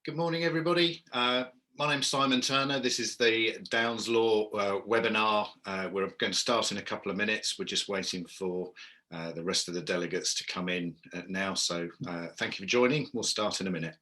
Good morning, everybody. My name's Simon Turner. This is the Downs Law webinar. We're going to start in a couple of minutes. We're just waiting for the rest of the delegates to come in now. So thank you for joining. We'll start in a minute.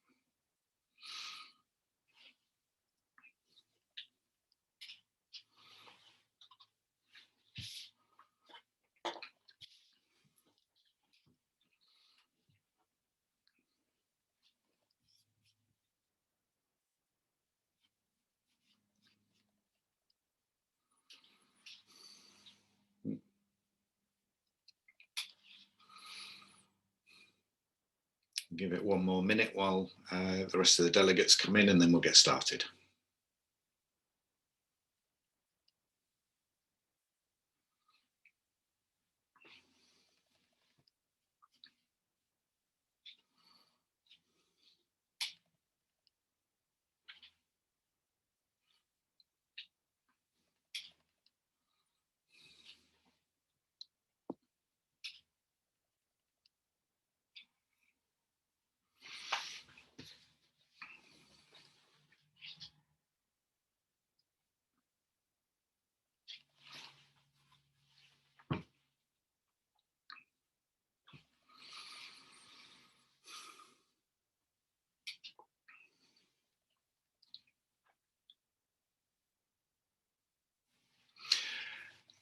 Give it one more minute while the rest of the delegates come in, and then we'll get started.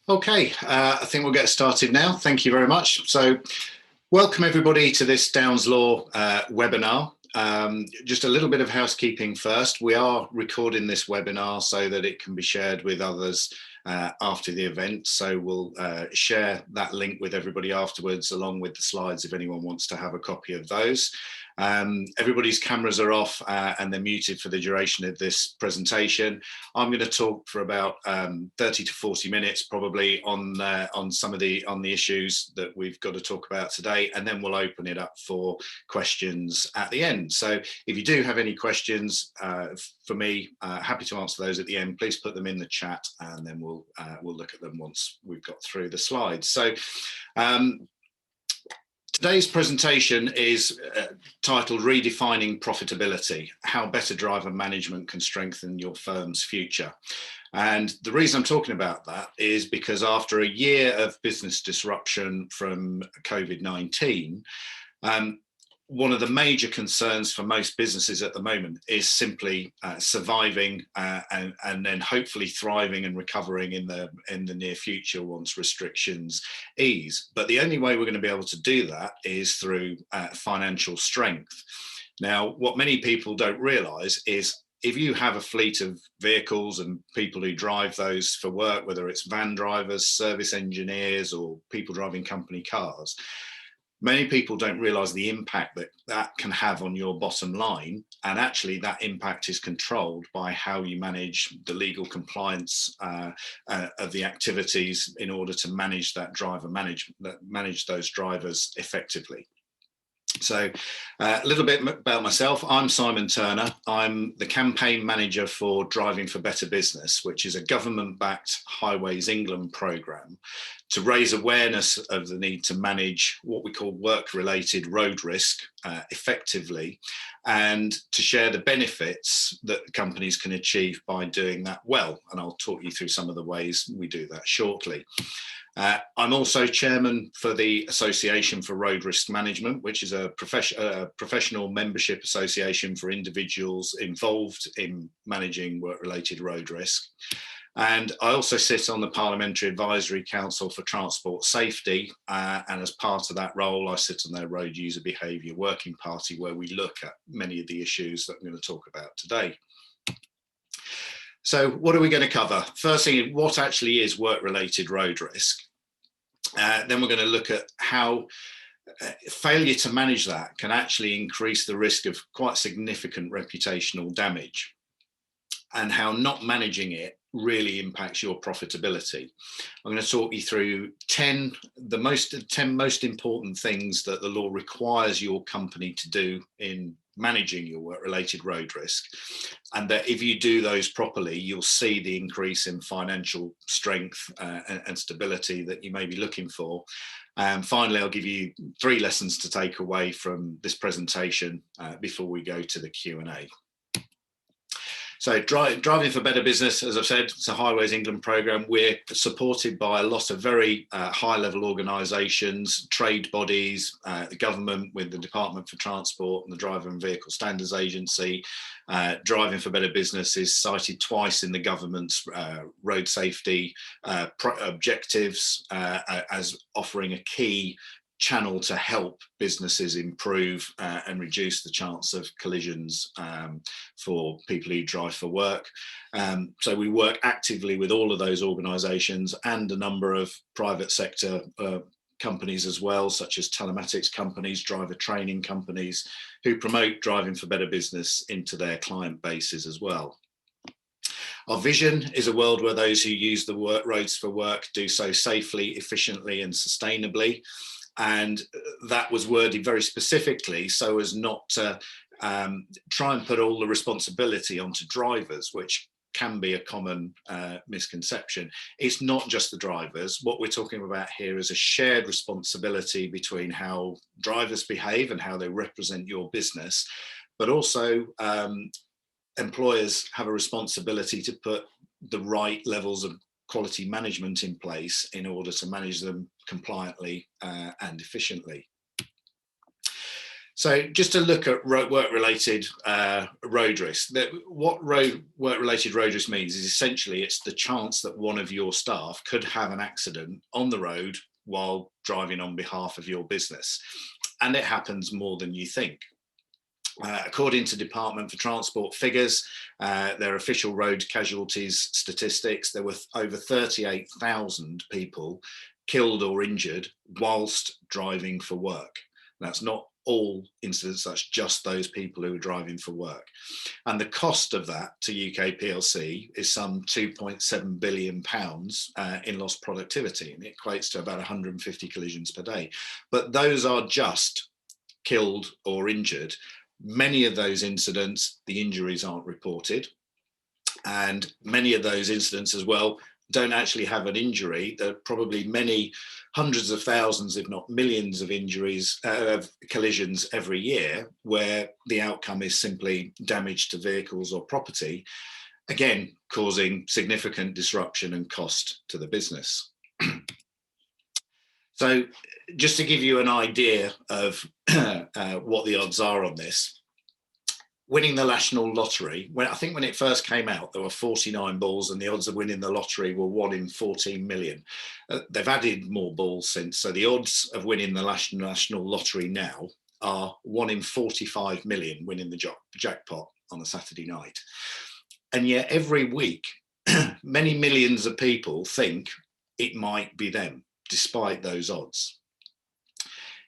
Okay, I think we'll get started now. Thank you very much. So welcome everybody to this Downs Law webinar. Just a little bit of housekeeping first. We are recording this webinar so that it can be shared with others after the event. So we'll share that link with everybody afterwards, along with the slides if anyone wants to have a copy of those. Everybody's cameras are off and they're muted for the duration of this presentation. I'm going to talk for about 30 to 40 minutes probably on some of the issues that we've got to talk about today, and then we'll open it up for questions at the end. So if you do have any questions for me, happy to answer those at the end. Please put them in the chat, and then we'll look at them once we've got through the slides. So today's presentation is titled Redefining Profitability, How Better Driver Management Can Strengthen Your Firm's Future. And the reason I'm talking about that is because after a year of business disruption from COVID-19, one of the major concerns for most businesses at the moment is simply surviving and then hopefully thriving and recovering in the near future once restrictions ease. But the only way we're going to be able to do that is through financial strength. Now, what many people don't realize is if you have a fleet of vehicles and people who drive those for work, whether it's van drivers, service engineers, or people driving company cars, many people don't realize the impact that can have on your bottom line. And actually that impact is controlled by how you manage the legal compliance of the activities in order to manage that manage those drivers effectively. So a little bit about myself. I'm Simon Turner. I'm the campaign manager for Driving for Better Business, which is a government-backed Highways England programme to raise awareness of the need to manage what we call work-related road risk effectively, and to share the benefits that companies can achieve by doing that well. And I'll talk you through some of the ways we do that shortly. I'm also chairman for the Association for Road Risk Management, which is a professional membership association for individuals involved in managing work-related road risk. And I also sit on the Parliamentary Advisory Council for Transport Safety, and as part of that role, I sit on their Road User Behaviour Working Party, where we look at many of the issues that I'm going to talk about today. So what are we going to cover? First thing, what actually is work-related road risk? Then we're going to look at how failure to manage that can actually increase the risk of quite significant reputational damage, and how not managing it really impacts your profitability. I'm going to talk you through 10 most important things that the law requires your company to do in managing your work-related road risk, and that if you do those properly, you'll see the increase in financial strength and stability that you may be looking for. And finally, I'll give you 3 lessons to take away from this presentation before we go to the Q&A. So Driving for Better Business, as I've said, it's a Highways England programme. We're supported by a lot of very high-level organisations, trade bodies, the government with the Department for Transport and the Driver and Vehicle Standards Agency. Driving for Better Business is cited twice in the government's road safety objectives as offering a key channel to help businesses improve and reduce the chance of collisions for people who drive for work. So we work actively with all of those organisations and a number of private sector companies as well, such as telematics companies, driver training companies, who promote Driving for Better Business into their client bases as well. Our vision is a world where those who use the roads for work do so safely, efficiently and sustainably. And that was worded very specifically so as not to try and put all the responsibility onto drivers, which can be a common misconception. It's not just the drivers. What we're talking about here is a shared responsibility between how drivers behave and how they represent your business, but also employers have a responsibility to put the right levels of quality management in place in order to manage them compliantly and efficiently. So just to look at work-related road risk, what work-related road risk means is essentially it's the chance that one of your staff could have an accident on the road while driving on behalf of your business. And it happens more than you think. According to Department for Transport figures, their official road casualties statistics, there were over 38,000 people killed or injured whilst driving for work. That's not all incidents, that's just those people who are driving for work. And the cost of that to UK PLC is some £2.7 billion in lost productivity, and it equates to about 150 collisions per day. But those are just killed or injured. Many of those incidents, the injuries aren't reported, and many of those incidents as well don't actually have an injury. There are probably many hundreds of thousands, if not millions of injuries, collisions every year where the outcome is simply damage to vehicles or property, again, causing significant disruption and cost to the business. So just to give you an idea of what the odds are on this, winning the National Lottery, I think when it first came out, there were 49 balls and the odds of winning the lottery were 1 in 14 million. They've added more balls since, so the odds of winning the National Lottery now are 1 in 45 million winning the jackpot on a Saturday night. And yet every week, many millions of people think it might be them, despite those odds.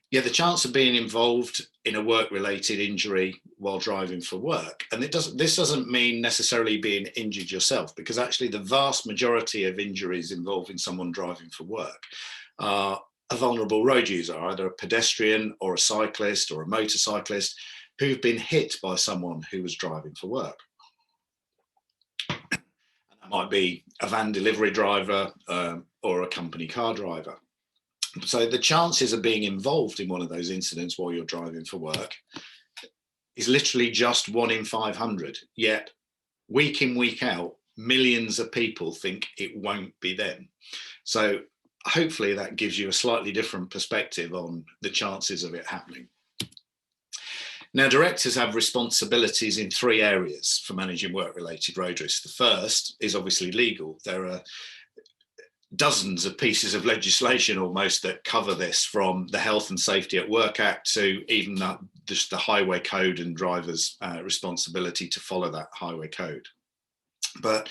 Yeah, the chance of being involved in a work-related injury while driving for work, and this doesn't mean necessarily being injured yourself, because actually the vast majority of injuries involving someone driving for work are a vulnerable road user, either a pedestrian or a cyclist or a motorcyclist who've been hit by someone who was driving for work. That might be a van delivery driver or a company car driver. So the chances of being involved in one of those incidents while you're driving for work is literally just 1 in 500. Yet week in, week out, millions of people think it won't be them. So hopefully that gives you a slightly different perspective on the chances of it happening. Now, directors have responsibilities in 3 areas for managing work-related road risks. The first is obviously legal. There are dozens of pieces of legislation almost that cover this, from the Health and Safety at Work Act to even just the highway code and drivers' responsibility to follow that highway code. But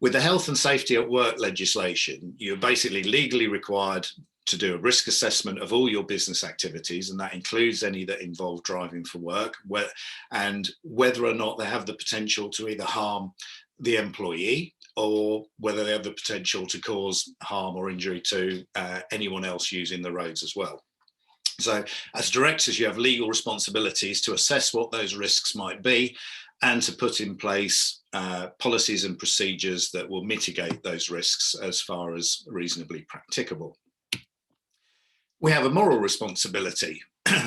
with the Health and Safety at Work legislation, you're basically legally required to do a risk assessment of all your business activities, and that includes any that involve driving for work, and whether or not they have the potential to either harm the employee or whether they have the potential to cause harm or injury to anyone else using the roads as well. So as directors, you have legal responsibilities to assess what those risks might be and to put in place policies and procedures that will mitigate those risks as far as reasonably practicable. We have a moral responsibility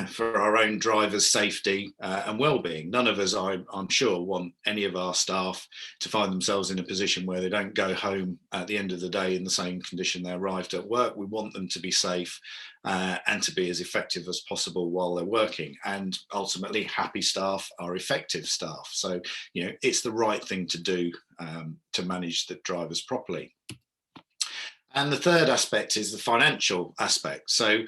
for our own drivers' safety and well-being. None of us, I'm sure, want any of our staff to find themselves in a position where they don't go home at the end of the day in the same condition they arrived at work. We want them to be safe and to be as effective as possible while they're working. And ultimately, happy staff are effective staff. So, it's the right thing to do to manage the drivers properly. And the third aspect is the financial aspect. So,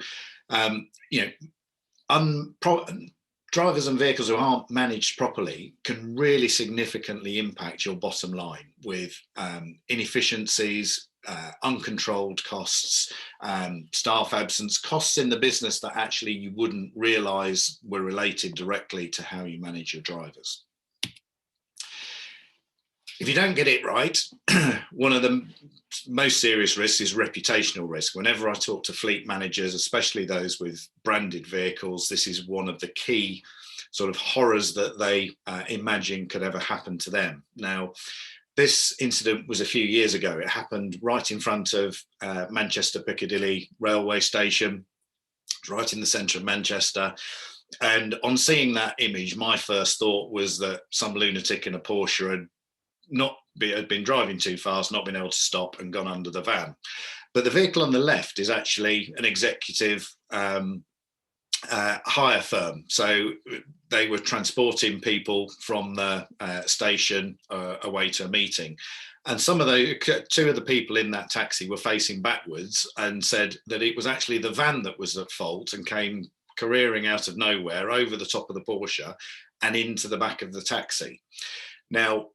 drivers and vehicles who aren't managed properly can really significantly impact your bottom line with inefficiencies, uncontrolled costs, staff absence, costs in the business that actually you wouldn't realise were related directly to how you manage your drivers. If you don't get it right, one of the most serious risks is reputational risk. Whenever I talk to fleet managers, especially those with branded vehicles, this is one of the key sort of horrors that they imagine could ever happen to them. Now, this incident was a few years ago. It happened right in front of Manchester Piccadilly railway station, right in the centre of Manchester. And on seeing that image, my first thought was that some lunatic in a Porsche had been driving too fast, not been able to stop and gone under the van. But the vehicle on the left is actually an executive hire firm. So they were transporting people from the station away to a meeting. And two of the people in that taxi were facing backwards and said that it was actually the van that was at fault and came careering out of nowhere over the top of the Porsche and into the back of the taxi. Now,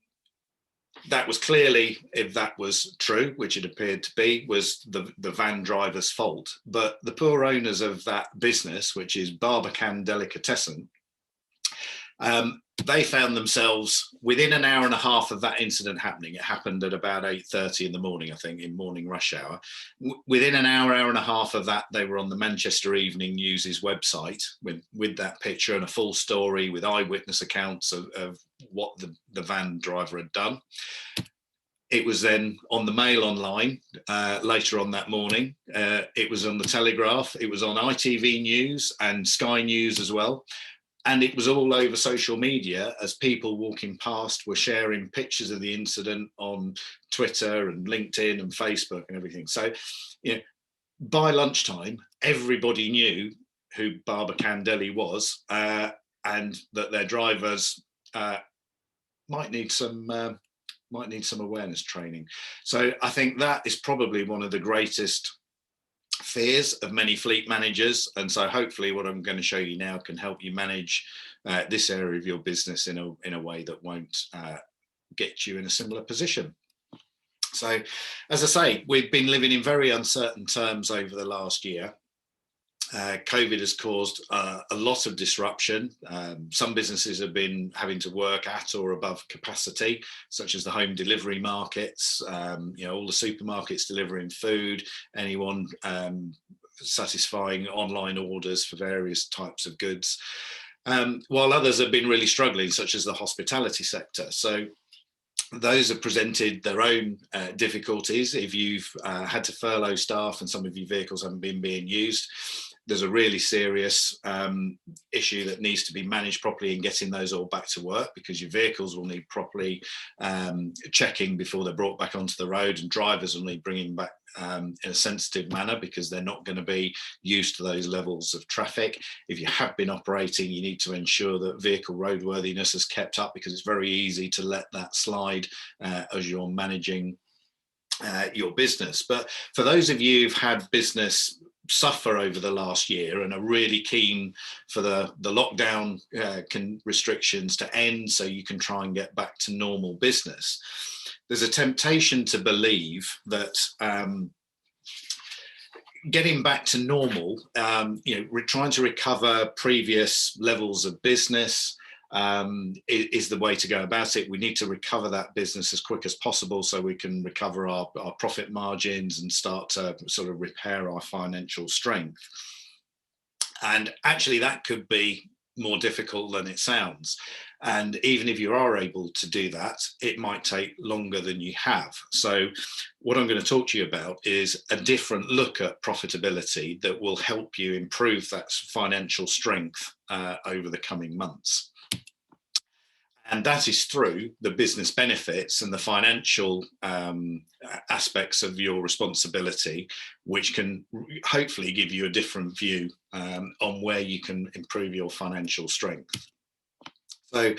that was clearly, if that was true, which it appeared to be, was the van driver's fault. But the poor owners of that business, which is Barbican Delicatessen, they found themselves within an hour and a half of that incident happening. It happened at about 8:30 in the morning, I think, in morning rush hour. Within an hour and a half of that, they were on the Manchester Evening News's website with that picture and a full story with eyewitness accounts of what the van driver had done. It was then on the Mail Online later on that morning. It was on the Telegraph. It was on ITV News and Sky News as well. And it was all over social media as people walking past were sharing pictures of the incident on Twitter and LinkedIn and Facebook and everything. So, by lunchtime, everybody knew who Barbican Deli was and that their drivers might need some awareness training. So I think that is probably one of the greatest fears of many fleet managers, and so hopefully what I'm going to show you now can help you manage this area of your business in a way that won't get you in a similar position. So, as I say, we've been living in very uncertain terms over the last year. COVID has caused a lot of disruption. Some businesses have been having to work at or above capacity, such as the home delivery markets, all the supermarkets delivering food, anyone satisfying online orders for various types of goods, while others have been really struggling, such as the hospitality sector. So those have presented their own difficulties. If you've had to furlough staff and some of your vehicles haven't been being used, there's a really serious issue that needs to be managed properly in getting those all back to work, because your vehicles will need properly checking before they're brought back onto the road, and drivers will need bringing back in a sensitive manner because they're not going to be used to those levels of traffic. If you have been operating, you need to ensure that vehicle roadworthiness is kept up, because it's very easy to let that slide as you're managing your business. But for those of you who've had business suffer over the last year and are really keen for the lockdown restrictions to end so you can try and get back to normal business, there's a temptation to believe that getting back to normal, we're trying to recover previous levels of business is the way to go about it. We need to recover that business as quick as possible so we can recover our profit margins and start to sort of repair our financial strength. And actually that could be more difficult than it sounds. And even if you are able to do that, it might take longer than you have. So what I'm going to talk to you about is a different look at profitability that will help you improve that financial strength over the coming months. And that is through the business benefits and the financial aspects of your responsibility, which can hopefully give you a different view on where you can improve your financial strength. So,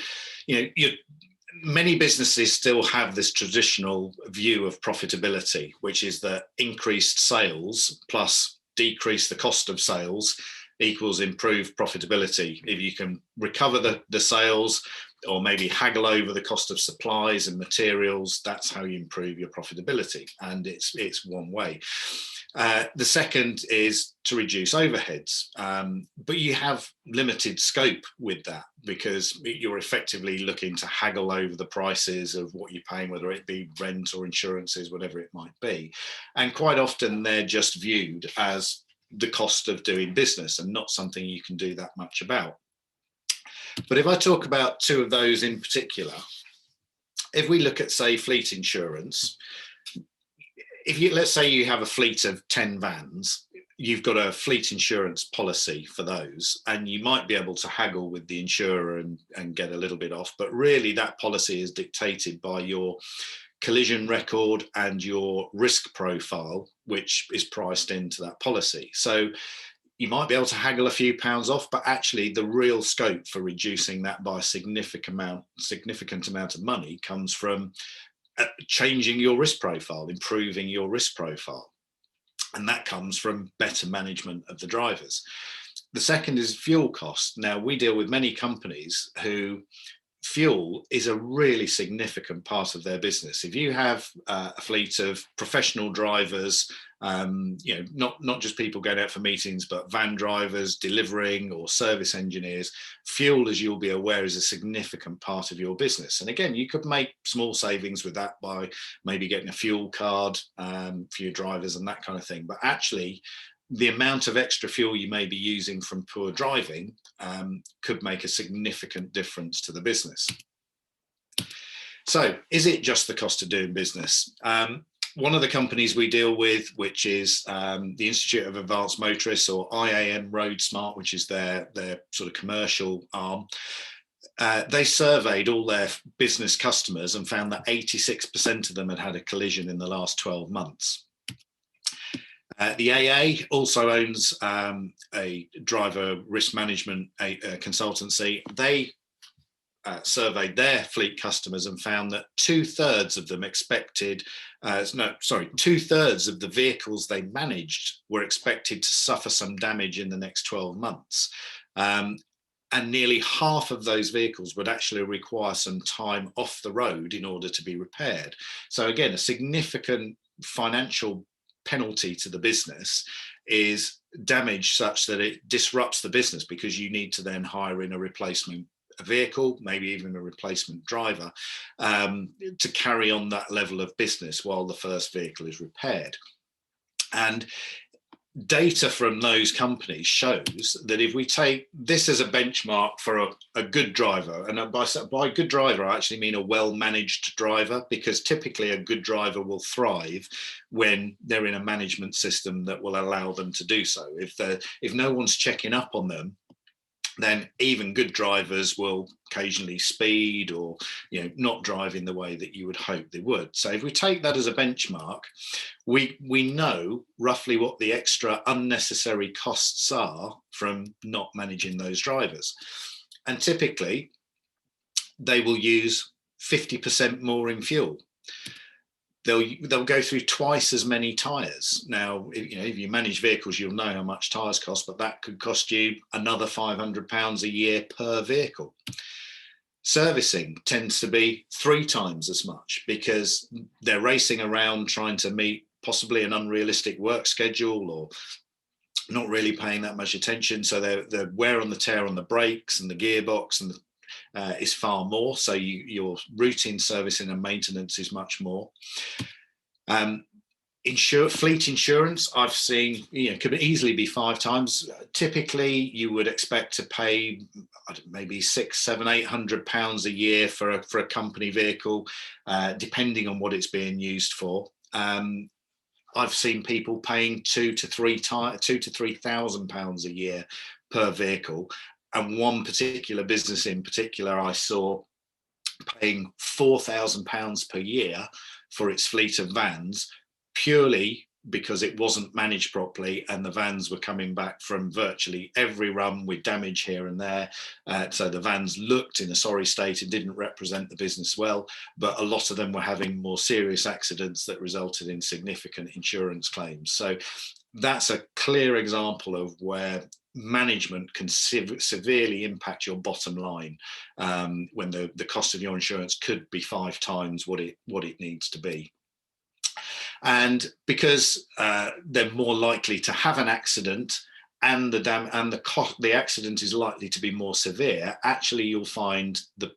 many businesses still have this traditional view of profitability, which is that increased sales plus decrease the cost of sales equals improved profitability. If you can recover the sales, or maybe haggle over the cost of supplies and materials, that's how you improve your profitability. And it's one way. The second is to reduce overheads, but you have limited scope with that because you're effectively looking to haggle over the prices of what you're paying, whether it be rent or insurances, whatever it might be. And quite often they're just viewed as the cost of doing business and not something you can do that much about. But if I talk about two of those in particular, if we look at, say, fleet insurance, let's say you have a fleet of 10 vans, you've got a fleet insurance policy for those, and you might be able to haggle with the insurer and get a little bit off. But really that policy is dictated by your collision record and your risk profile, which is priced into that policy. So you might be able to haggle a few pounds off, but actually the real scope for reducing that by a significant amount of money comes from changing your risk profile, improving your risk profile. And that comes from better management of the drivers. The second is fuel costs. Now, we deal with many companies who fuel is a really significant part of their business. If you have a fleet of professional drivers, not just people going out for meetings, but van drivers delivering or service engineers, fuel, as you'll be aware, is a significant part of your business. And again, you could make small savings with that by maybe getting a fuel card for your drivers and that kind of thing. But actually, the amount of extra fuel you may be using from poor driving could make a significant difference to the business. So is it just the cost of doing business? One of the companies we deal with, which is the Institute of Advanced Motorists, or IAM Road Smart, which is their sort of commercial arm, they surveyed all their business customers and found that 86% of them had a collision in the last 12 months. The AA also owns a driver risk management consultancy. They surveyed their fleet customers and found that 2/3 of them expected, 2/3 of the vehicles they managed were expected to suffer some damage in the next 12 months. And nearly half of those vehicles would actually require some time off the road in order to be repaired. So again, a significant financial penalty to the business is damage such that it disrupts the business, because you need to then hire in a replacement vehicle, maybe even a replacement driver, to carry on that level of business while the first vehicle is repaired. And data from those companies shows that if we take this as a benchmark for a good driver, and by good driver I actually mean a well-managed driver, because typically a good driver will thrive when they're in a management system that will allow them to do so. If no one's checking up on them, then even good drivers will occasionally speed or not drive in the way that you would hope they would. So if we take that as a benchmark, we know roughly what the extra unnecessary costs are from not managing those drivers. And typically they will use 50% more in fuel. They'll go through twice as many tyres. Now, if you manage vehicles, you'll know how much tyres cost, but that could cost you another £500 a year per vehicle. Servicing tends to be 3 times as much, because they're racing around trying to meet possibly an unrealistic work schedule, or not really paying that much attention. So the wear on the tear on the brakes and the gearbox and is far more. So your routine servicing and maintenance is much more. Fleet insurance, I've seen, could easily be 5 times. Typically, you would expect to pay maybe £600, £700, £800 a year for a company vehicle, depending on what it's being used for. I've seen people paying £2,000 to £3,000 a year per vehicle, and one particular business in particular I saw paying £4,000 per year for its fleet of vans, purely because it wasn't managed properly and the vans were coming back from virtually every run with damage here and there. So the vans looked in a sorry state and didn't represent the business well, but a lot of them were having more serious accidents that resulted in significant insurance claims. So that's a clear example of where management can severely impact your bottom line, when the cost of your insurance could be 5 times what it needs to be. And because they're more likely to have an accident, and the accident is likely to be more severe, actually you'll find the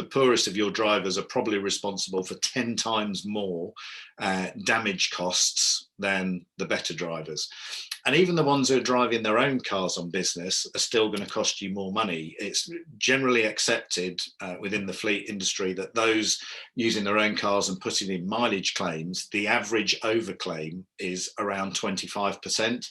poorest of your drivers are probably responsible for 10 times more damage costs than the better drivers. And even the ones who are driving their own cars on business are still going to cost you more money. It's generally accepted within the fleet industry that those using their own cars and putting in mileage claims, the average overclaim is around 25%.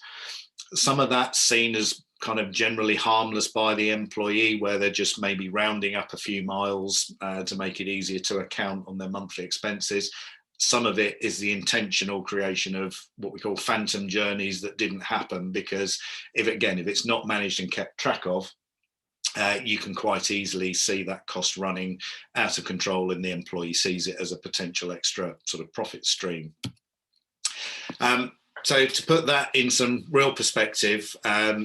Some of that's seen as kind of generally harmless by the employee, where they're just maybe rounding up a few miles to make it easier to account on their monthly expenses. Some of it is the intentional creation of what we call phantom journeys that didn't happen, because if it's not managed and kept track of, you can quite easily see that cost running out of control, and the employee sees it as a potential extra sort of profit stream. So to put that in some real perspective,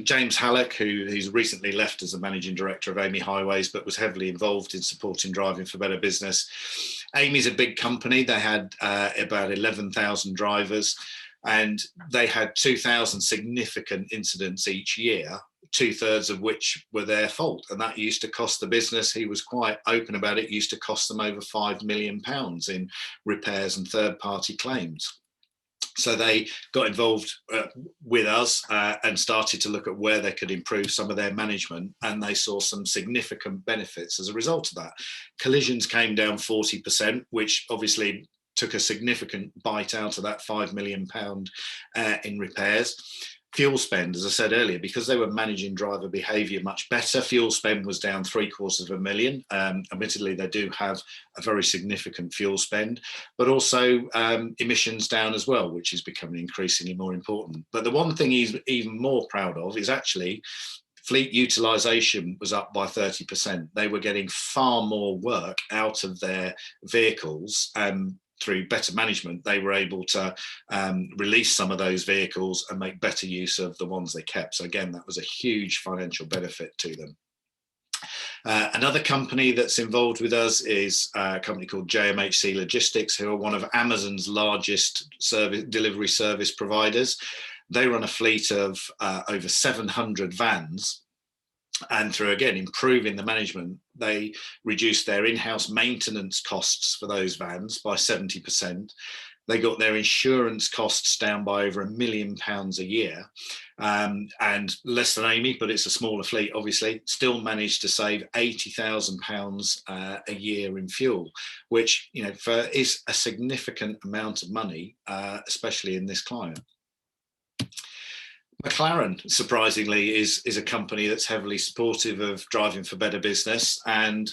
James Halleck, who's recently left as the managing director of Amy Highways, but was heavily involved in supporting Driving for Better Business. Amy's a big company. They had about 11,000 drivers, and they had 2,000 significant incidents each year, 2/3 of which were their fault. And that used to cost the business, he was quite open about it, used to cost them over £5 million in repairs and third-party claims. So they got involved with us and started to look at where they could improve some of their management, and they saw some significant benefits as a result of that. Collisions came down 40%, which obviously took a significant bite out of that £5 million in repairs. Fuel spend, as I said earlier, because they were managing driver behaviour much better, fuel spend was down £750,000. Admittedly, they do have a very significant fuel spend, but also emissions down as well, which is becoming increasingly more important. But the one thing he's even more proud of is actually fleet utilisation was up by 30%. They were getting far more work out of their vehicles, through better management. They were able to release some of those vehicles and make better use of the ones they kept. So again, that was a huge financial benefit to them. Another company that's involved with us is a company called JMHC Logistics, who are one of Amazon's largest delivery service providers. They run a fleet of over 700 vans. And through, again, improving the management, they reduced their in-house maintenance costs for those vans by 70%. They got their insurance costs down by over £1 million a year. And less than Amy, but it's a smaller fleet, obviously, still managed to save £80,000 a year in fuel, which, is a significant amount of money, especially in this climate. McLaren, surprisingly, is a company that's heavily supportive of Driving for Better Business, and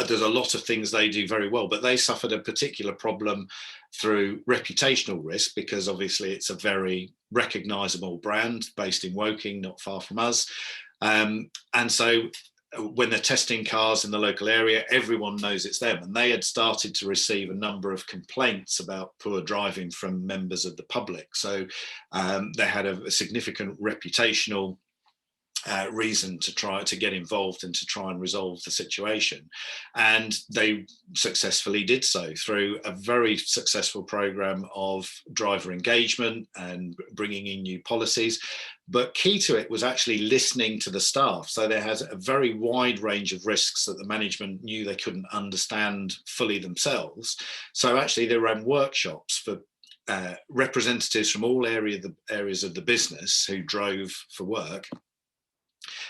there's a lot of things they do very well, but they suffered a particular problem through reputational risk, because obviously it's a very recognisable brand based in Woking, not far from us. And so when they're testing cars in the local area, everyone knows it's them. And they had started to receive a number of complaints about poor driving from members of the public. So they had a significant reputational reason to try to get involved and to try and resolve the situation. And they successfully did so through a very successful program of driver engagement and bringing in new policies. But key to it was actually listening to the staff. So they had a very wide range of risks that the management knew they couldn't understand fully themselves. So actually they ran workshops for representatives from all areas of the business who drove for work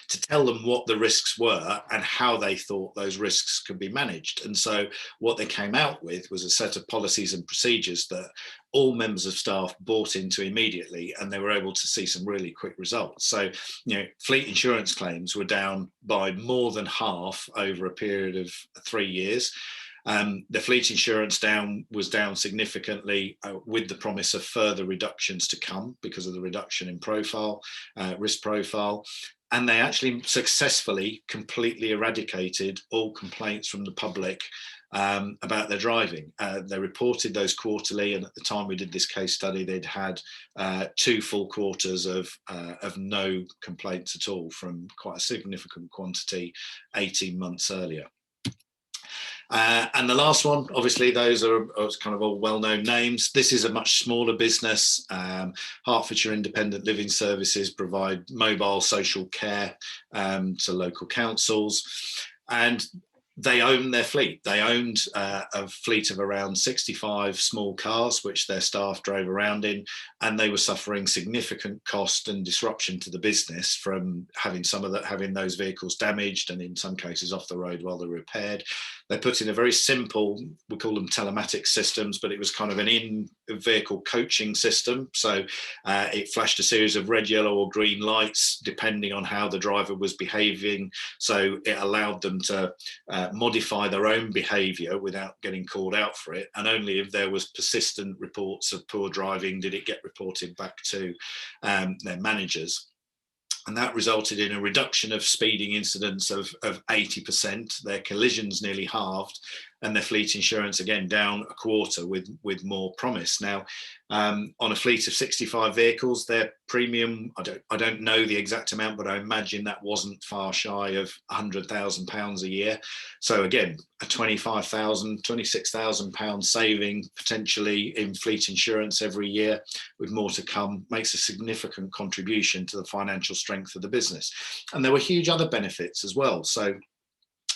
to tell them what the risks were and how they thought those risks could be managed. And so what they came out with was a set of policies and procedures that all members of staff bought into immediately, and they were able to see some really quick results. So, fleet insurance claims were down by more than half over a period of 3 years. The fleet insurance was down significantly, with the promise of further reductions to come because of the reduction in risk profile. And they actually successfully completely eradicated all complaints from the public about their driving. They reported those quarterly, and at the time we did this case study, they'd had 2 full quarters of no complaints at all from quite a significant quantity 18 months earlier. And the last one, obviously, those are kind of all well-known names. This is a much smaller business. Hertfordshire Independent Living Services provide mobile social care to local councils, and they own their fleet. They owned a fleet of around 65 small cars, which their staff drove around in, and they were suffering significant cost and disruption to the business from having those vehicles damaged and in some cases off the road while they're repaired. They put in a very simple, we call them telematics systems, but it was kind of an in-vehicle coaching system. So it flashed a series of red, yellow or green lights depending on how the driver was behaving. So it allowed them to modify their own behaviour without getting called out for it. And only if there was persistent reports of poor driving did it get reported back to their managers. And that resulted in a reduction of speeding incidents of 80%. Their collisions nearly halved, and their fleet insurance again down a quarter with more promise. Now, on a fleet of 65 vehicles, their premium, I don't know the exact amount, but I imagine that wasn't far shy of £100,000 a year. So again, a £25,000, £26,000 saving potentially in fleet insurance every year, with more to come, makes a significant contribution to the financial strength of the business. And there were huge other benefits as well. So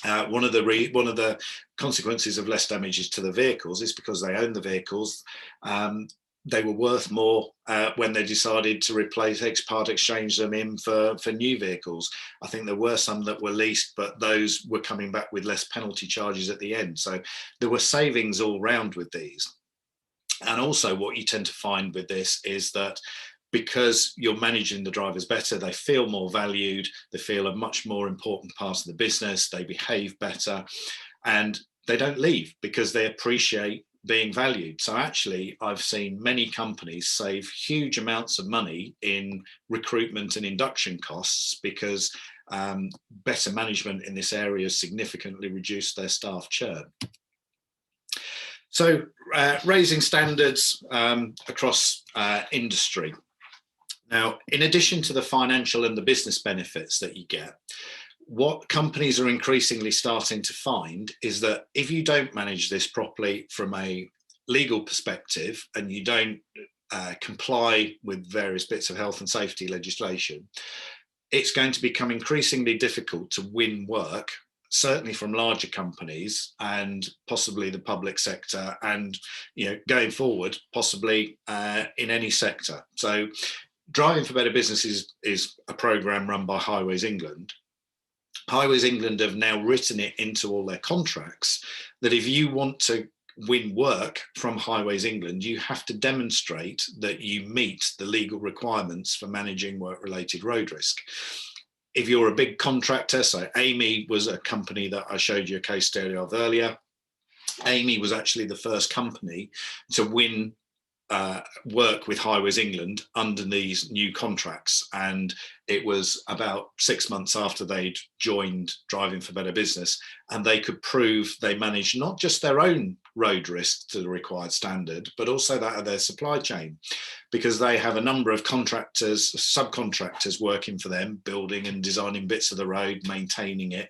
one of the consequences of less damages to the vehicles is because they own the vehicles. They were worth more when they decided to replace, part exchange them in for new vehicles. I think there were some that were leased, but those were coming back with less penalty charges at the end. So there were savings all round with these. And also what you tend to find with this is that because you're managing the drivers better, they feel more valued, they feel a much more important part of the business, they behave better, and they don't leave because they appreciate being valued. So actually, I've seen many companies save huge amounts of money in recruitment and induction costs because better management in this area significantly reduced their staff churn. So raising standards across industry. Now, in addition to the financial and the business benefits that you get, what companies are increasingly starting to find is that if you don't manage this properly from a legal perspective and you don't comply with various bits of health and safety legislation, it's going to become increasingly difficult to win work, certainly from larger companies and possibly the public sector, and going forward, possibly in any sector. So Driving for Better Business is a programme run by Highways England. Highways England have now written it into all their contracts that if you want to win work from Highways England, you have to demonstrate that you meet the legal requirements for managing work-related road risk. If you're a big contractor, so Amy was a company that I showed you a case study of earlier. Amy was actually the first company to win work with Highways England under these new contracts, and it was about 6 months after they'd joined Driving for Better Business, and they could prove they managed not just their own road risk to the required standard, but also that of their supply chain, because they have a number of contractors, subcontractors working for them, building and designing bits of the road, maintaining it.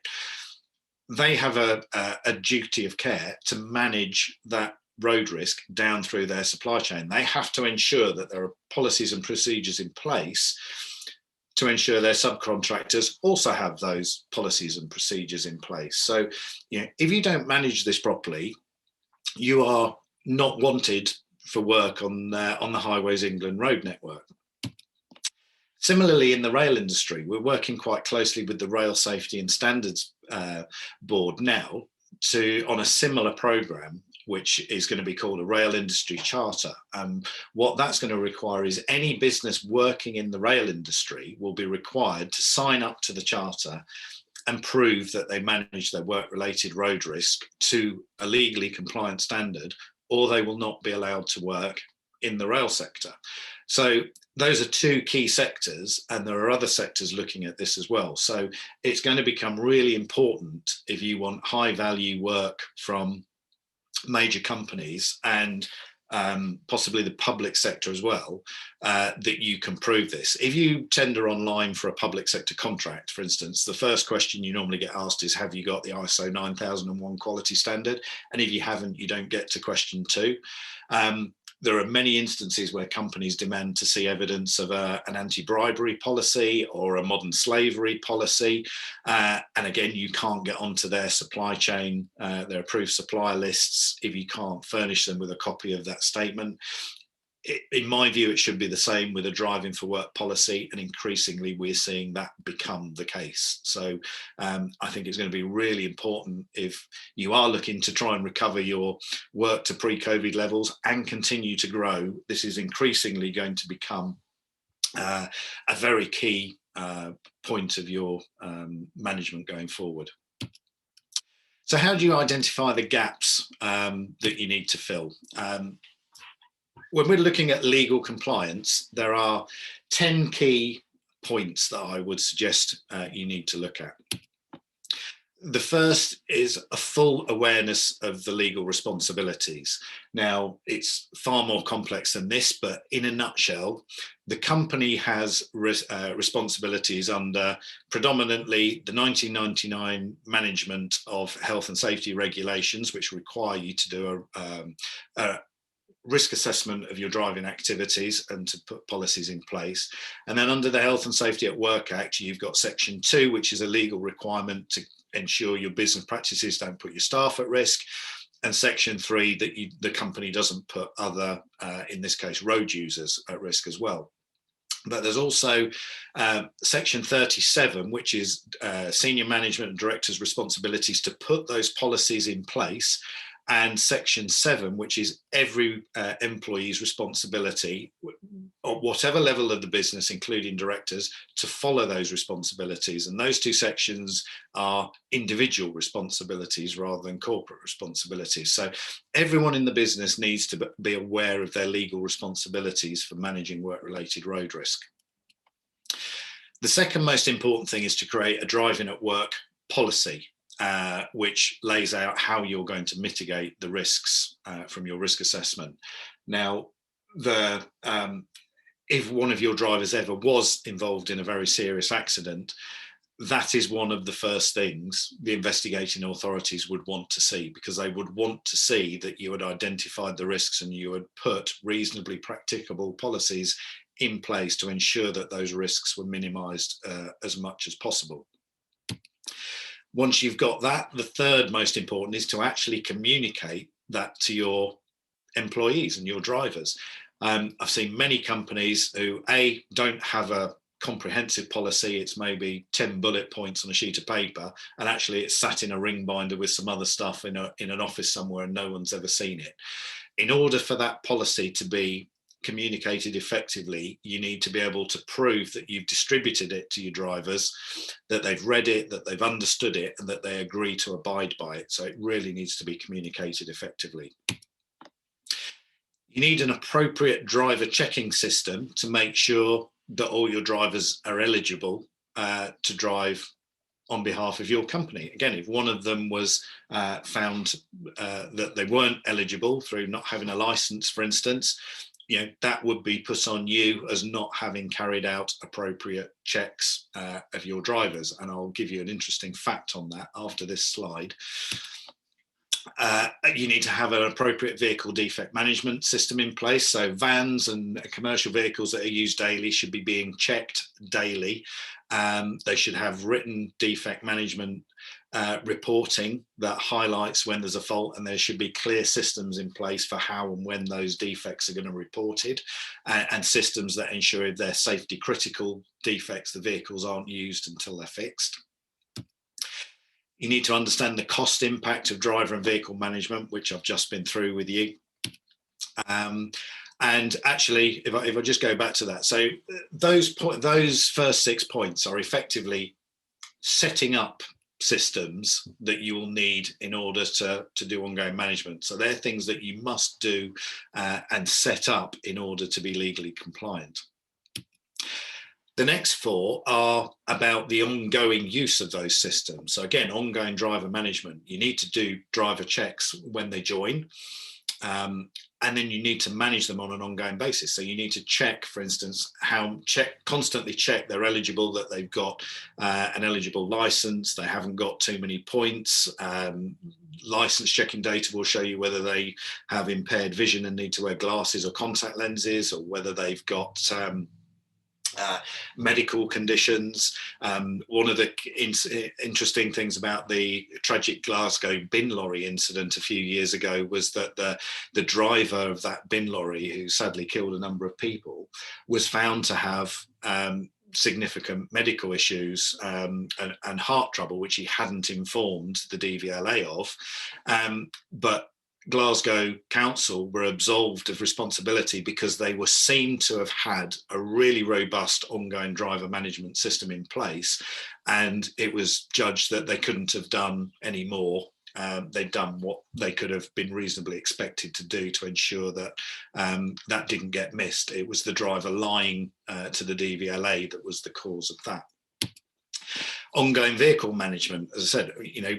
They have a duty of care to manage that road risk down through their supply chain. They have to ensure that there are policies and procedures in place to ensure their subcontractors also have those policies and procedures in place. So, if you don't manage this properly, you are not wanted for work on the Highways England road network. Similarly, in the rail industry, we're working quite closely with the Rail Safety and Standards Board now on a similar programme, which is going to be called a Rail Industry Charter. What that's going to require is any business working in the rail industry will be required to sign up to the charter and prove that they manage their work-related road risk to a legally compliant standard, or they will not be allowed to work in the rail sector. So those are two key sectors, and there are other sectors looking at this as well. So it's going to become really important if you want high value work from major companies and possibly the public sector as well, that you can prove this. If you tender online for a public sector contract, for instance, the first question you normally get asked is, have you got the ISO 9001 quality standard? And if you haven't, you don't get to question 2. There are many instances where companies demand to see evidence of an anti-bribery policy or a modern slavery policy. And again, you can't get onto their supply chain, their approved supplier lists, if you can't furnish them with a copy of that statement. In my view, it should be the same with a driving for work policy, and increasingly we're seeing that become the case. So I think it's going to be really important, if you are looking to try and recover your work to pre-COVID levels and continue to grow, this is increasingly going to become a very key point of your management going forward. So how do you identify the gaps that you need to fill? When we're looking at legal compliance, there are 10 key points that I would suggest you need to look at. The first is a full awareness of the legal responsibilities. Now, it's far more complex than this, but in a nutshell, the company has responsibilities under predominantly the 1999 management of health and safety regulations, which require you to do a risk assessment of your driving activities and to put policies in place. And then under the Health and Safety at Work Act, you've got Section 2, which is a legal requirement to ensure your business practices don't put your staff at risk. And Section 3, that the company doesn't put other, in this case, road users at risk as well. But there's also Section 37, which is senior management and directors' responsibilities to put those policies in place, and Section 7, which is every employee's responsibility, at whatever level of the business, including directors, to follow those responsibilities. And those two sections are individual responsibilities rather than corporate responsibilities. So everyone in the business needs to be aware of their legal responsibilities for managing work-related road risk. The second most important thing is to create a driving at work policy, which lays out how you're going to mitigate the risks from your risk assessment. Now, if one of your drivers ever was involved in a very serious accident, that is one of the first things the investigating authorities would want to see, because they would want to see that you had identified the risks and you had put reasonably practicable policies in place to ensure that those risks were minimised as much as possible. Once you've got that, the third most important is to actually communicate that to your employees and your drivers. I've seen many companies who, A, don't have a comprehensive policy. It's maybe 10 bullet points on a sheet of paper, and actually it's sat in a ring binder with some other stuff in an office somewhere and no one's ever seen it. In order for that policy to be communicated effectively, you need to be able to prove that you've distributed it to your drivers, that they've read it, that they've understood it, and that they agree to abide by it. So it really needs to be communicated effectively. You need an appropriate driver checking system to make sure that all your drivers are eligible to drive on behalf of your company. Again, if one of them was found that they weren't eligible through not having a license, for instance, that would be put on you as not having carried out appropriate checks of your drivers. And I'll give you an interesting fact on that after this slide. You need to have an appropriate vehicle defect management system in place. So vans and commercial vehicles that are used daily should be being checked daily. They should have written defect management reporting that highlights when there's a fault, and there should be clear systems in place for how and when those defects are going to be reported, and systems that ensure if they're safety critical defects, the vehicles aren't used until they're fixed. You need to understand the cost impact of driver and vehicle management, which I've just been through with you. And actually, if I just go back to that, so those first 6 points are effectively setting up systems that you will need in order to do ongoing management. So they're things that you must do and set up in order to be legally compliant. The next 4 are about the ongoing use of those systems. So again, ongoing driver management. You need to do driver checks when they join. And then you need to manage them on an ongoing basis. So you need to check, for instance, constantly check they're eligible, that they've got an eligible license, they haven't got too many points. License checking data will show you whether they have impaired vision and need to wear glasses or contact lenses, or whether they've got medical conditions. One of the interesting things about the tragic Glasgow bin lorry incident a few years ago was that the driver of that bin lorry, who sadly killed a number of people, was found to have significant medical issues and heart trouble, which he hadn't informed the DVLA of. But Glasgow Council were absolved of responsibility because they were seen to have had a really robust ongoing driver management system in place, and it was judged that they couldn't have done any more. They'd done what they could have been reasonably expected to do to ensure that that didn't get missed. It was the driver lying to the DVLA that was the cause of that. Ongoing vehicle management, as I said,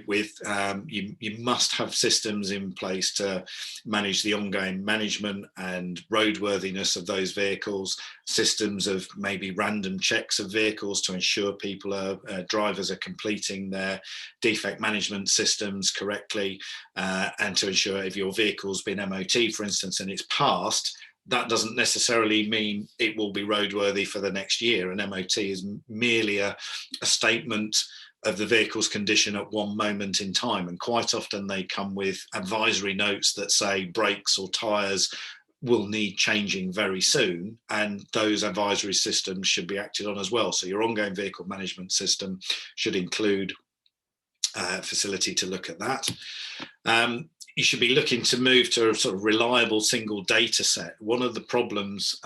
with you must have systems in place to manage the ongoing management and roadworthiness of those vehicles, systems of maybe random checks of vehicles to ensure drivers are completing their defect management systems correctly, and to ensure if your vehicle's been MOT, for instance, and it's passed, that doesn't necessarily mean it will be roadworthy for the next year. An MOT is merely a statement of the vehicle's condition at one moment in time. And quite often they come with advisory notes that say brakes or tyres will need changing very soon. And those advisory systems should be acted on as well. So your ongoing vehicle management system should include a facility to look at that. You should be looking to move to a sort of reliable single data set. One of the problems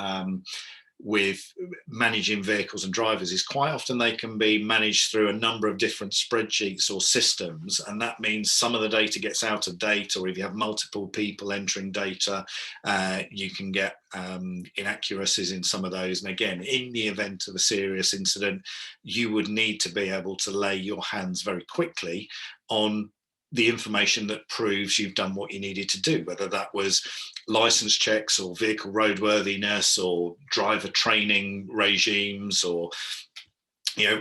with managing vehicles and drivers is quite often they can be managed through a number of different spreadsheets or systems, and that means some of the data gets out of date, or if you have multiple people entering data, you can get inaccuracies in some of those. And again, in the event of a serious incident, you would need to be able to lay your hands very quickly on the information that proves you've done what you needed to do, whether that was license checks or vehicle roadworthiness or driver training regimes, or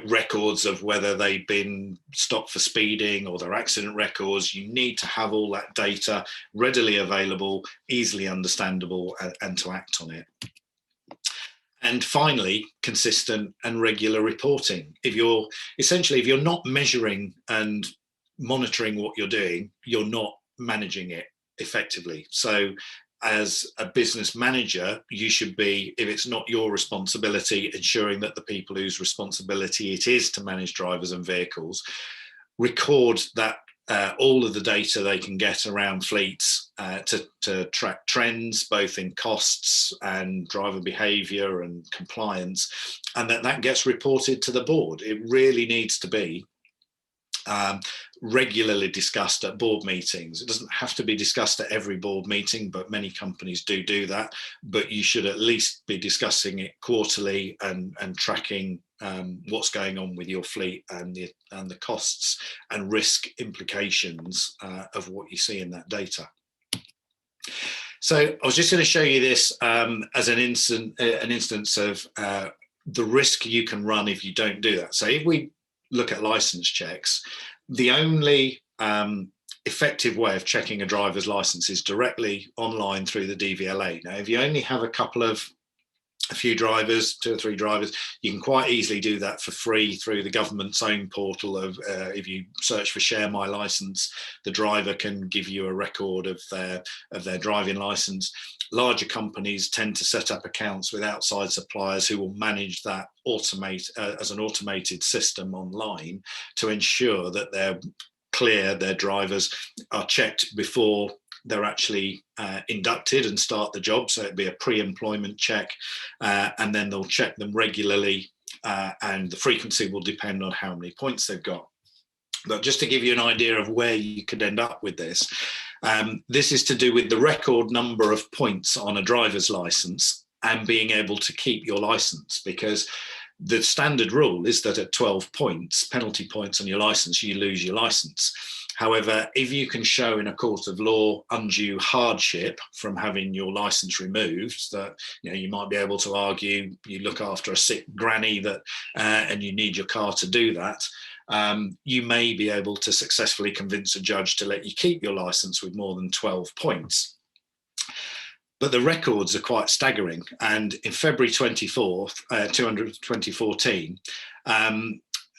records of whether they've been stopped for speeding or their accident records. You need to have all that data readily available, easily understandable, and to act on it. And finally, consistent and regular reporting. If you're not measuring and monitoring what you're doing, you're not managing it effectively. So as a business manager, you should be, if it's not your responsibility, ensuring that the people whose responsibility it is to manage drivers and vehicles record that all of the data they can get around fleets to track trends, both in costs and driver behaviour and compliance, and that gets reported to the board. It really needs to be regularly discussed at board meetings. It doesn't have to be discussed at every board meeting, but many companies do that. But you should at least be discussing it quarterly and tracking what's going on with your fleet and the costs and risk implications of what you see in that data. So I was just going to show you this as an instance of the risk you can run if you don't do that. So if we look at license checks, the only effective way of checking a driver's license is directly online through the DVLA. Now, if you only have a couple of a few drivers, 2 or 3 drivers, you can quite easily do that for free through the government's own portal of, if you search for Share My License, the driver can give you a record of their driving license. Larger companies tend to set up accounts with outside suppliers who will manage that as an automated system online to ensure that they're clear, their drivers are checked before they're actually inducted and start the job. So it'd be a pre-employment check, and then they'll check them regularly, and the frequency will depend on how many points they've got. But just to give you an idea of where you could end up with this, this is to do with the record number of points on a driver's license and being able to keep your license, because the standard rule is that at 12 points, penalty points on your license, you lose your license. However, if you can show in a court of law undue hardship from having your license removed, that you might be able to argue you look after a sick granny that and you need your car to do that, you may be able to successfully convince a judge to let you keep your license with more than 12 points. But the records are quite staggering. And in February 2014,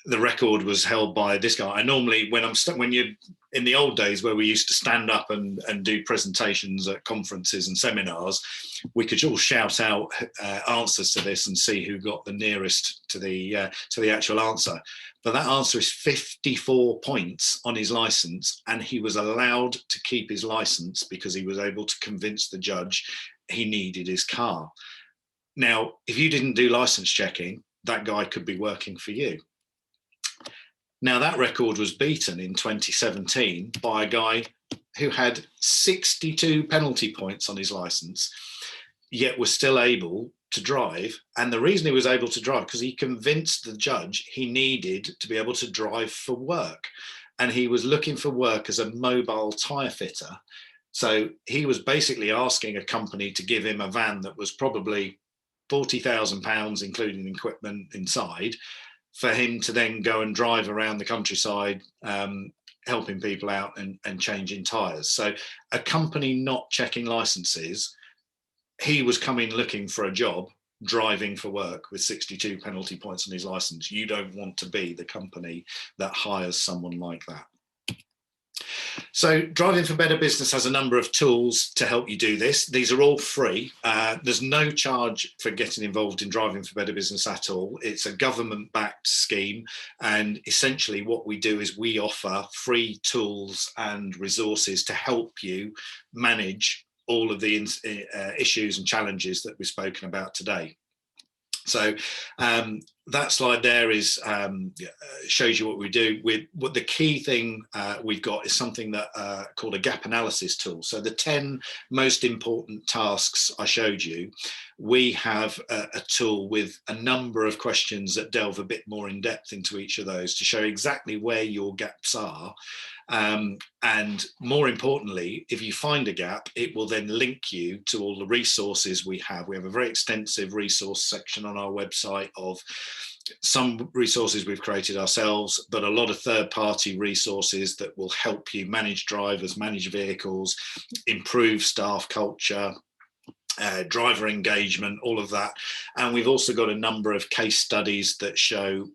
the record was held by this guy. I normally, when you're in the old days where we used to stand up and do presentations at conferences and seminars, we could all shout out answers to this and see who got the nearest to the actual answer. But that answer is 54 points on his license, and he was allowed to keep his license because he was able to convince the judge he needed his car. Now, if you didn't do license checking, that guy could be working for you. Now, that record was beaten in 2017 by a guy who had 62 penalty points on his license, yet was still able to drive. And the reason he was able to drive, because he convinced the judge he needed to be able to drive for work. And he was looking for work as a mobile tyre fitter. So he was basically asking a company to give him a van that was probably £40,000, including equipment inside, for him to then go and drive around the countryside, helping people out and changing tyres. So a company not checking licenses, he was coming looking for a job, driving for work with 62 penalty points on his license. You don't want to be the company that hires someone like that. So Driving for Better Business has a number of tools to help you do this. These are all free. There's no charge for getting involved in Driving for Better Business at all. It's a government-backed scheme. And essentially what we do is we offer free tools and resources to help you manage all of the issues and challenges that we've spoken about today. So that slide there is shows you what we do. What the key thing we've got is something that called a gap analysis tool. So the 10 most important tasks I showed you, we have a tool with a number of questions that delve a bit more in depth into each of those to show exactly where your gaps are. And more importantly, if you find a gap, it will then link you to all the resources we have. We have a very extensive resource section on our website of some resources we've created ourselves, but a lot of third-party resources that will help you manage drivers, manage vehicles, improve staff culture, driver engagement, all of that. And we've also got a number of case studies that show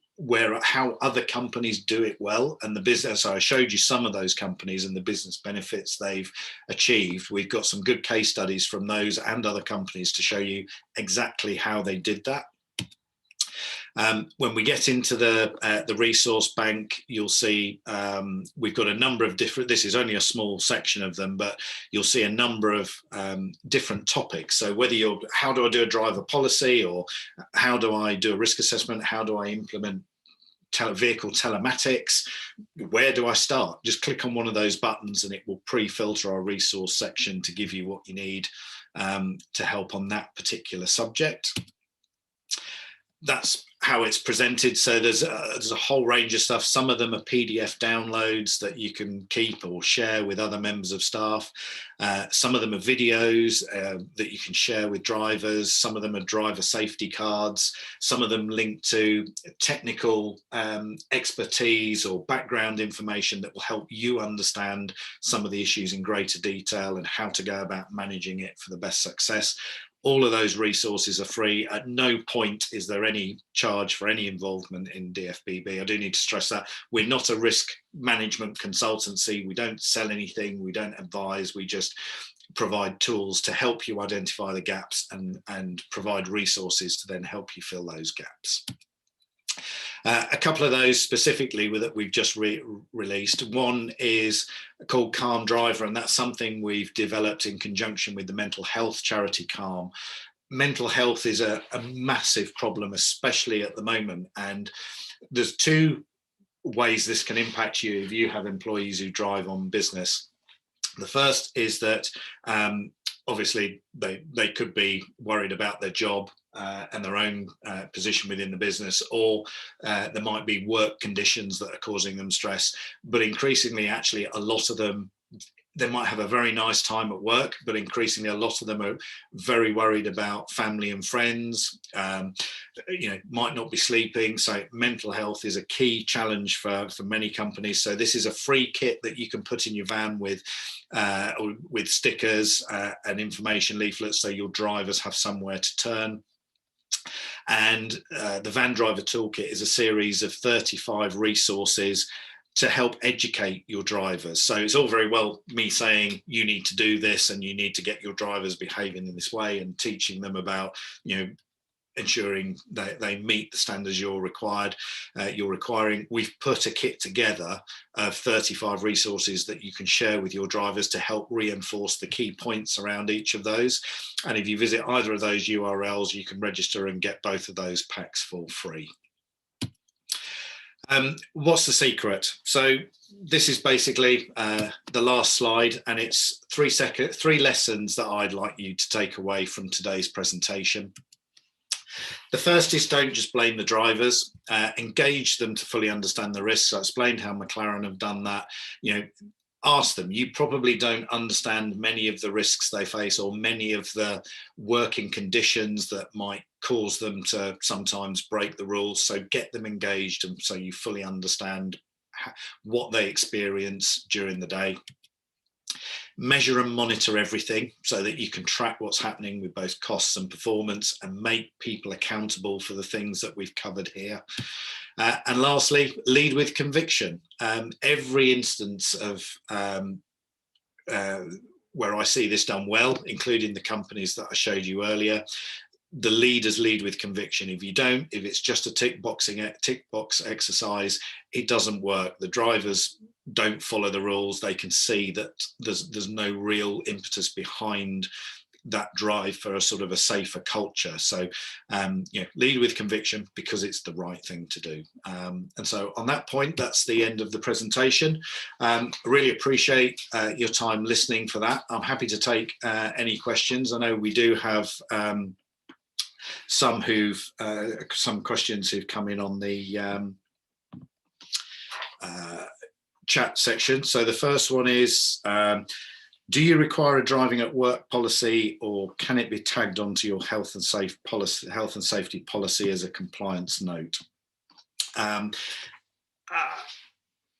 how other companies do it well, and the business. So I showed you some of those companies and the business benefits they've achieved. We've got some good case studies from those and other companies to show you exactly how they did that. When we get into the resource bank, you'll see we've got a number of different, this is only a small section of them, but you'll see a number of different topics. So whether you're, how do I do a driver policy, or how do I do a risk assessment? How do I implement vehicle telematics? Where do I start? Just click on one of those buttons and it will pre-filter our resource section to give you what you need to help on that particular subject. That's how it's presented. So there's a whole range of stuff. Some of them are PDF downloads that you can keep or share with other members of staff. Some of them are videos that you can share with drivers. Some of them are driver safety cards. Some of them link to technical expertise or background information that will help you understand some of the issues in greater detail and how to go about managing it for the best success. All of those resources are free. At no point is there any charge for any involvement in DFBB. I do need to stress that we're not a risk management consultancy. We don't sell anything. We don't advise. We just provide tools to help you identify the gaps and provide resources to then help you fill those gaps. A couple of those specifically that we've just released. One is called Calm Driver, and that's something we've developed in conjunction with the mental health charity Calm. Mental health is a massive problem, especially at the moment, and there's two ways this can impact you if you have employees who drive on business. The first is that obviously they could be worried about their job and their own position within the business, or there might be work conditions that are causing them stress. But increasingly, actually, a lot of them, they might have a very nice time at work, but increasingly a lot of them are very worried about family and friends, might not be sleeping. So mental health is a key challenge for many companies. So this is a free kit that you can put in your van with stickers and information leaflets, so your drivers have somewhere to turn. And the Van Driver Toolkit is a series of 35 resources to help educate your drivers. So it's all very well me saying you need to do this and you need to get your drivers behaving in this way and teaching them about, ensuring that they meet the standards you're requiring. We've put a kit together of 35 resources that you can share with your drivers to help reinforce the key points around each of those. And if you visit either of those URLs, you can register and get both of those packs for free. What's the secret? So this is basically the last slide, and it's 3 lessons that I'd like you to take away from today's presentation. The first is don't just blame the drivers, engage them to fully understand the risks. I explained how McLaren have done that. Ask them. You probably don't understand many of the risks they face or many of the working conditions that might cause them to sometimes break the rules. So get them engaged, and so you fully understand what they experience during the day. Measure and monitor everything so that you can track what's happening with both costs and performance, and make people accountable for the things that we've covered here. And lastly, lead with conviction. Every instance of where I see this done well, including the companies that I showed you earlier, the leaders lead with conviction. If you don't, if it's just a tick box exercise, it doesn't work. The drivers don't follow the rules. They can see that there's no real impetus behind that drive for a sort of a safer culture. So lead with conviction because it's the right thing to do. And so on that point, that's the end of the presentation. I really appreciate your time listening for that. I'm happy to take any questions. I know we do have some questions who've come in on the chat section. So the first one is, do you require a driving at work policy, or can it be tagged onto your health and safety policy as a compliance note? I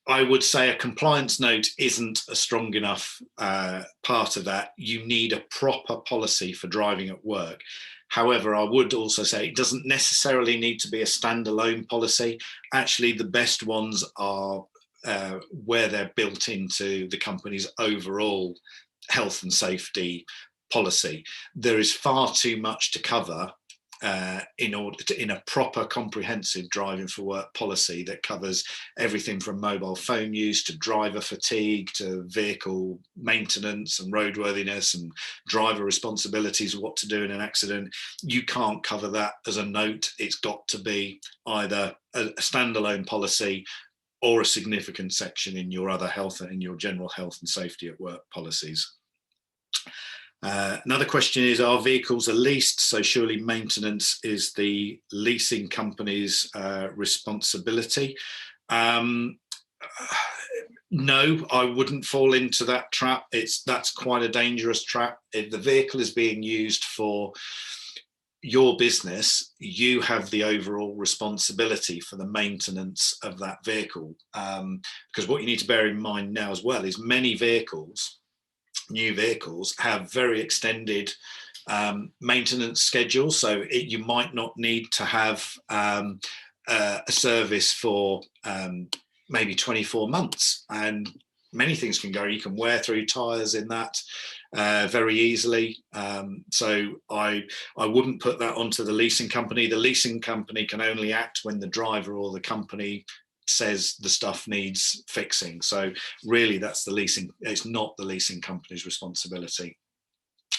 would say a compliance note isn't a strong enough part of that. You need a proper policy for driving at work. However, I would also say it doesn't necessarily need to be a standalone policy. Actually, the best ones are where they're built into the company's overall health and safety policy. There is far too much to cover in a proper comprehensive driving for work policy that covers everything from mobile phone use to driver fatigue to vehicle maintenance and roadworthiness and driver responsibilities, what to do in an accident. You can't cover that as a note. It's got to be either a standalone policy or a significant section in your other health and in your general health and safety at work policies. Another question is, are vehicles are leased? So surely maintenance is the leasing company's responsibility. No, I wouldn't fall into that trap. That's quite a dangerous trap. If the vehicle is being used for your business, you have the overall responsibility for the maintenance of that vehicle. Because what you need to bear in mind now as well is many vehicles, new vehicles, have very extended maintenance schedule. So you might not need to have a service for maybe 24 months, and many things can go. You can wear through tyres in that very easily. So I wouldn't put that onto the leasing company. The leasing company can only act when the driver or the company says the stuff needs fixing. So really, that's the leasing. It's not the leasing company's responsibility.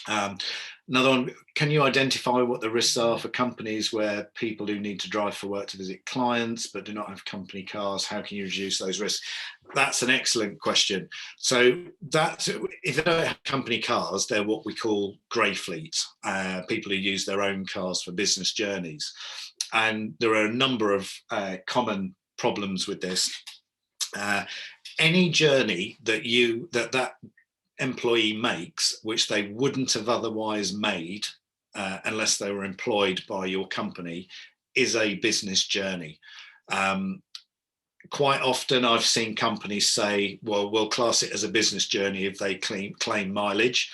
Another one, can you identify what the risks are for companies where people who need to drive for work to visit clients but do not have company cars? How can you reduce those risks? That's an excellent question. So that if they don't have company cars, they're what we call grey fleets, people who use their own cars for business journeys. And there are a number of common problems with this. Any journey that employee makes, which they wouldn't have otherwise made unless they were employed by your company, is a business journey. Quite often I've seen companies say, well, we'll class it as a business journey if they claim mileage.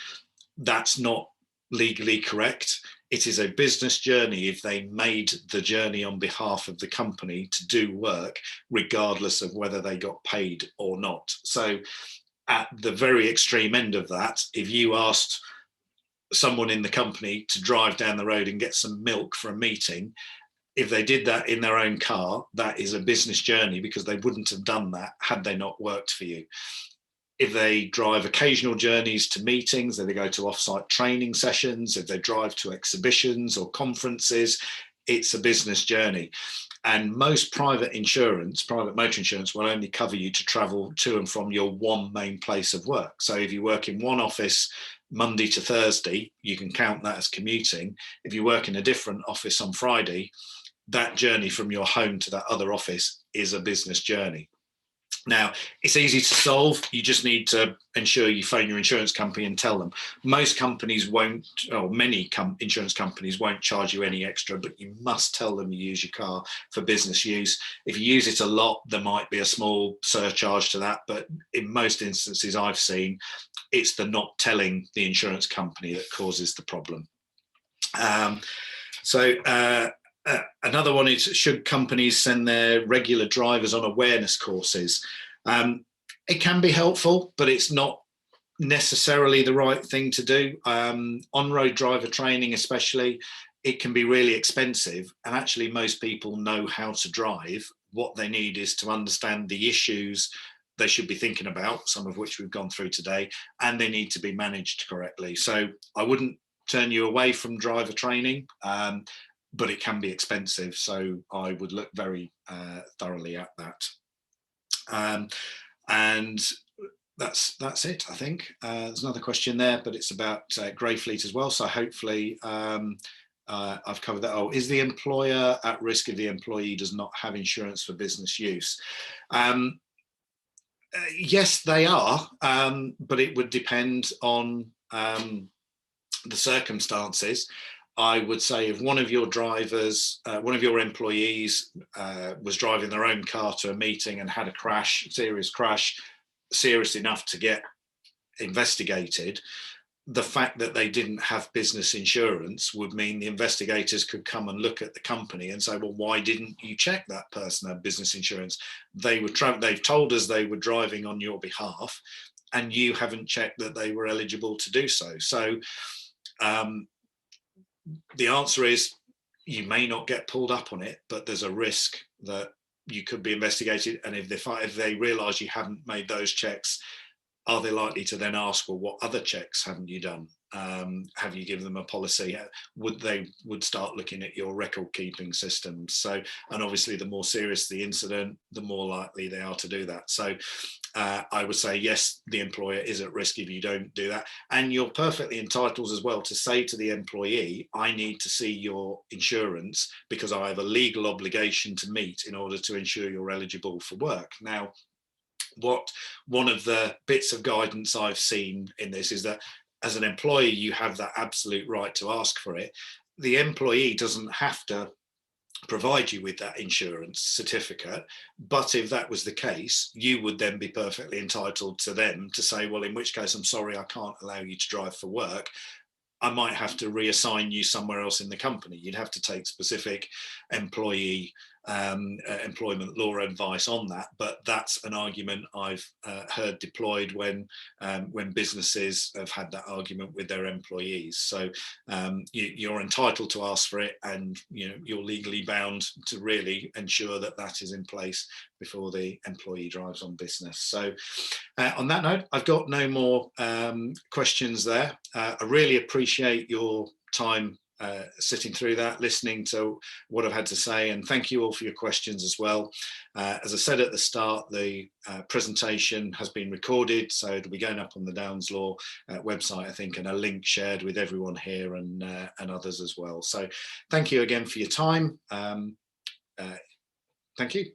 That's not legally correct. It is a business journey if they made the journey on behalf of the company to do work, regardless of whether they got paid or not. So at the very extreme end of that, if you asked someone in the company to drive down the road and get some milk for a meeting, if they did that in their own car, that is a business journey, because they wouldn't have done that had they not worked for you. If they drive occasional journeys to meetings, if they go to off-site training sessions, if they drive to exhibitions or conferences, it's a business journey. And most private motor insurance will only cover you to travel to and from your one main place of work. So if you work in one office Monday to Thursday, you can count that as commuting. If you work in a different office on Friday, that journey from your home to that other office is a business journey. Now, it's easy to solve. You just need to ensure you phone your insurance company and tell them. Most companies won't, or many insurance companies won't charge you any extra, but you must tell them you use your car for business use. If you use it a lot, there might be a small surcharge to that, but in most instances I've seen, it's the not telling the insurance company that causes the problem. Another one is, should companies send their regular drivers on awareness courses? It can be helpful, but it's not necessarily the right thing to do. On-road driver training especially, it can be really expensive, and actually most people know how to drive. What they need is to understand the issues they should be thinking about, some of which we've gone through today, and they need to be managed correctly. So I wouldn't turn you away from driver training, but it can be expensive. So I would look very thoroughly at that. And that's it, I think. There's another question there, but it's about grey fleet as well. So hopefully I've covered that. Oh, is the employer at risk if the employee does not have insurance for business use? Yes, they are, but it would depend on the circumstances. I would say if one of your drivers, one of your employees was driving their own car to a meeting and had a crash, serious crash, serious enough to get investigated, the fact that they didn't have business insurance would mean the investigators could come and look at the company and say, well, why didn't you check that person had business insurance? They've told us they were driving on your behalf, and you haven't checked that they were eligible to do so. So the answer is you may not get pulled up on it, but there's a risk that you could be investigated. And if they realise you haven't made those checks, are they likely to then ask, well, what other checks haven't you done? Have you given them a policy? Would start looking at your record keeping systems. So, and obviously the more serious the incident, the more likely they are to do that. So I would say, yes, the employer is at risk if you don't do that. And you're perfectly entitled as well to say to the employee, I need to see your insurance because I have a legal obligation to meet in order to ensure you're eligible for work. Now, one of the bits of guidance I've seen in this is that as an employee, you have that absolute right to ask for it. The employee doesn't have to provide you with that insurance certificate, but if that was the case, you would then be perfectly entitled to them to say, well, in which case, I'm sorry, I can't allow you to drive for work. I might have to reassign you somewhere else in the company. You'd have to take specific employee employment law advice on that. But that's an argument I've heard deployed when businesses have had that argument with their employees. So you're entitled to ask for it, and you're legally bound to really ensure that that is in place before the employee drives on business. So on that note, I've got no more questions there. I really appreciate your time sitting through that, listening to what I've had to say, and thank you all for your questions as well. As I said at the start, the presentation has been recorded, so it'll be going up on the Downs Law website, I think, and a link shared with everyone here and others as well. So thank you again for your time. Thank you.